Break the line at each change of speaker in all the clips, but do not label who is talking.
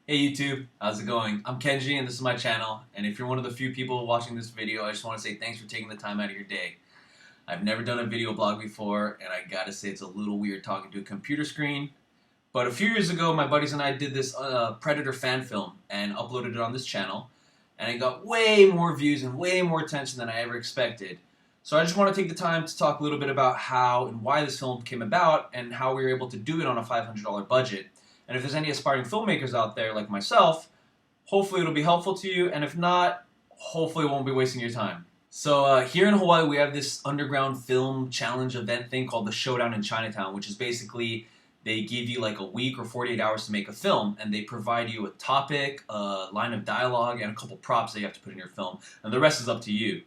Hey YouTube, how's it going? I'm Kenji and this is my channel, and if you're one of the few people watching this video, I just want to say thanks for taking the time out of your day. I've never done a video blog before, and I gotta say it's a little weird talking to a computer screen, but a few years ago my buddies and I did this Predator fan film and uploaded it on this channel, and it got way more views and way more attention than I ever expected. So I just want to take the time to talk a little bit about how and why this film came about and how we were able to do it on a $500 budget. And if there's any aspiring filmmakers out there like myself, hopefully it'll be helpful to you, and if not, hopefully it won't be wasting your time. So here in Hawaii we have this underground film challenge event thing called the Showdown in Chinatown, which is basically they give you like a week or 48 hours to make a film, and they provide you a topic, a line of dialogue, and a couple props that you have to put in your film, and the rest is up to you.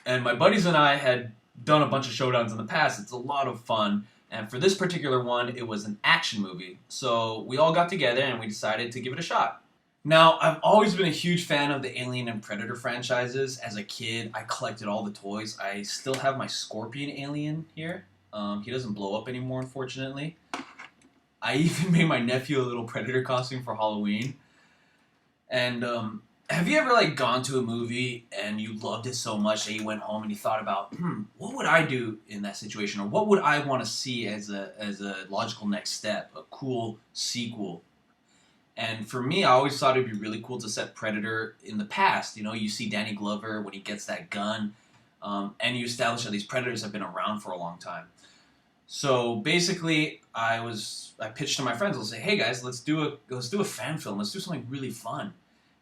And my buddies and I had done a bunch of showdowns in the past. It's a lot of fun. And for this particular one, it was an action movie. So we all got together and we decided to give it a shot. Now, I've always been a huge fan of the Alien and Predator franchises. As a kid, I collected all the toys. I still have my Scorpion alien here. He doesn't blow up anymore, unfortunately. I even made my nephew a little Predator costume for Halloween. And have you ever gone to a movie and you loved it so much that you went home and you thought about, what would I do in that situation, or what would I want to see as a logical next step, a cool sequel? And for me, I always thought it'd be really cool to set Predator in the past. You know, you see Danny Glover when he gets that gun, and you establish that these Predators have been around for a long time. So basically, I pitched to my friends. I'll say, hey guys, let's do a fan film. Let's do something really fun.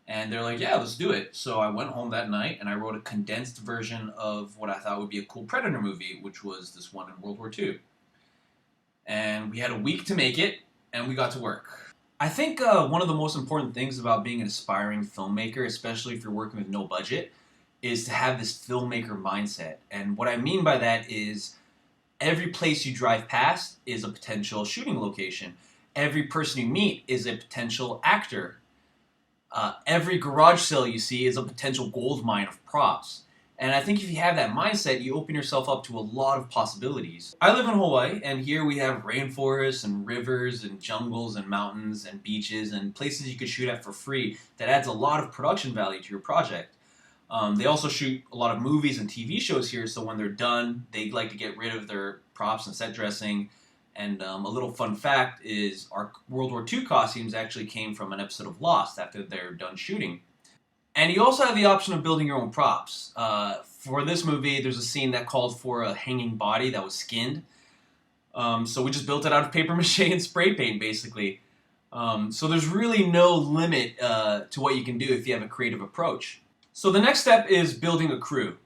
And they're like, yeah, let's do it. So I went home that night and I wrote a condensed version of what I thought would be a cool Predator movie, which was this one in World War II. And we had a week to make it, and we got to work. I think one of the most important things about being an aspiring filmmaker, especially if you're working with no budget, is to have this filmmaker mindset. And what I mean by that is every place you drive past is a potential shooting location. Every person you meet is a potential actor. Every garage sale you see is a potential gold mine of props. And I think if you have that mindset, you open yourself up to a lot of possibilities. I live in Hawaii, and here we have rainforests and rivers and jungles and mountains and beaches and places you could shoot at for free that adds a lot of production value to your project. They also shoot a lot of movies and TV shows here, so when they're done, they like to get rid of their props and set dressing. And a little fun fact is our World War II costumes actually came from an episode of Lost after they're done shooting. And you also have the option of building your own props. For this movie, there's a scene that called for a hanging body that was skinned. So we just built it out of paper mache and spray paint, basically. So there's really no limit to what you can do if you have a creative approach. So the next step is building a crew.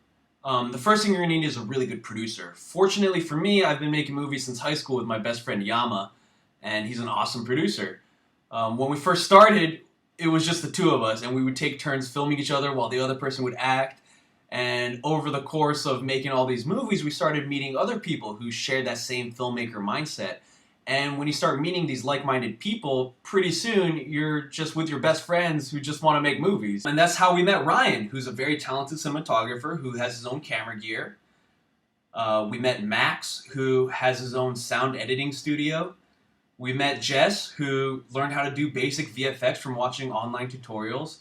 The first thing you're going to need is a really good producer. Fortunately for me, I've been making movies since high school with my best friend Yama, and he's an awesome producer. When we first started, it was just the two of us, and we would take turns filming each other while the other person would act. And over the course of making all these movies, we started meeting other people who shared that same filmmaker mindset. And when you start meeting these like-minded people, pretty soon you're just with your best friends who just want to make movies. And that's how we met Ryan, who's a very talented cinematographer who has his own camera gear. We met Max, who has his own sound editing studio. We met Jess, who learned how to do basic VFX from watching online tutorials.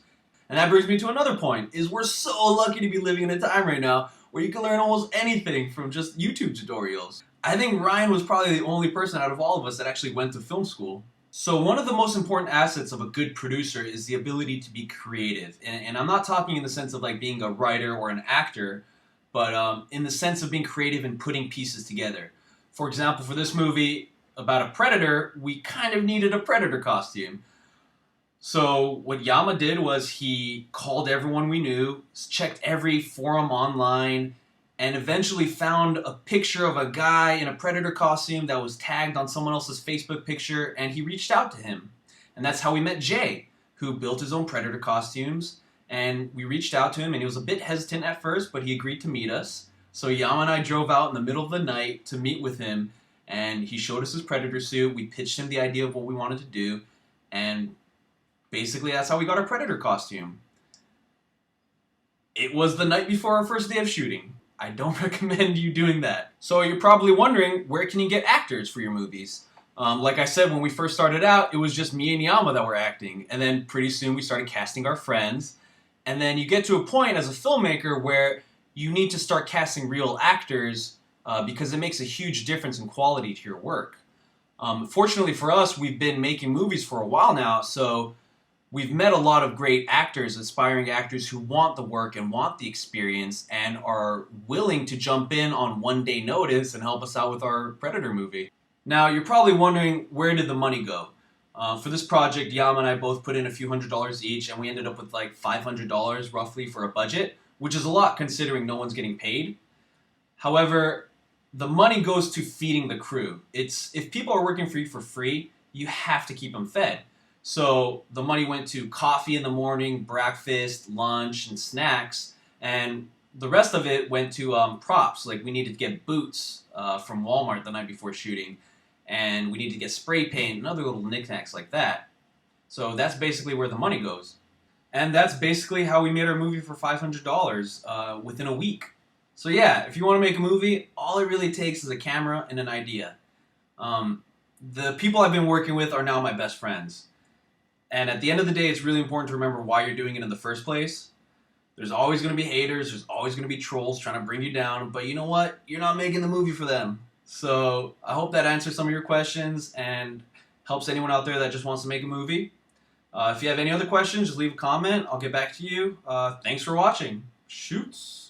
And that brings me to another point, is we're so lucky to be living in a time right now where you can learn almost anything from just YouTube tutorials. I think Ryan was probably the only person out of all of us that actually went to film school. So one of the most important assets of a good producer is the ability to be creative. And I'm not talking in the sense of being a writer or an actor, but in the sense of being creative and putting pieces together. For example, for this movie about a predator, we kind of needed a predator costume. So what Yama did was he called everyone we knew, checked every forum online, and eventually found a picture of a guy in a predator costume that was tagged on someone else's Facebook picture, and he reached out to him. And that's how we met Jay, who built his own predator costumes, and we reached out to him, and he was a bit hesitant at first, but he agreed to meet us. So Yama and I drove out in the middle of the night to meet with him, and he showed us his predator suit. We pitched him the idea of what we wanted to do, and basically that's how we got our predator costume. It was the night before our first day of shooting. I don't recommend you doing that. So you're probably wondering, where can you get actors for your movies? Like I said, when we first started out, it was just me and Yama that were acting. And then pretty soon we started casting our friends. And then you get to a point as a filmmaker where you need to start casting real actors because it makes a huge difference in quality to your work. Fortunately for us, we've been making movies for a while now, so we've met a lot of great actors, aspiring actors who want the work and want the experience and are willing to jump in on one-day notice and help us out with our Predator movie. Now, you're probably wondering, where did the money go? For this project, Yama and I both put in a few $100s each, and we ended up with like $500 roughly for a budget, which is a lot considering no one's getting paid. However, the money goes to feeding the crew. If people are working for you for free, you have to keep them fed. So the money went to coffee in the morning, breakfast, lunch, and snacks, and the rest of it went to props. Like we needed to get boots from Walmart the night before shooting, and we needed to get spray paint and other little knickknacks like that. So that's basically where the money goes. And that's basically how we made our movie for $500 within a week. So yeah, if you want to make a movie, all it really takes is a camera and an idea. The people I've been working with are now my best friends. And at the end of the day, it's really important to remember why you're doing it in the first place. There's always going to be haters, there's always going to be trolls trying to bring you down, but you know what? You're not making the movie for them. So I hope that answers some of your questions and helps anyone out there that just wants to make a movie. If you have any other questions, just leave a comment. I'll get back to you. Thanks for watching. Shoots.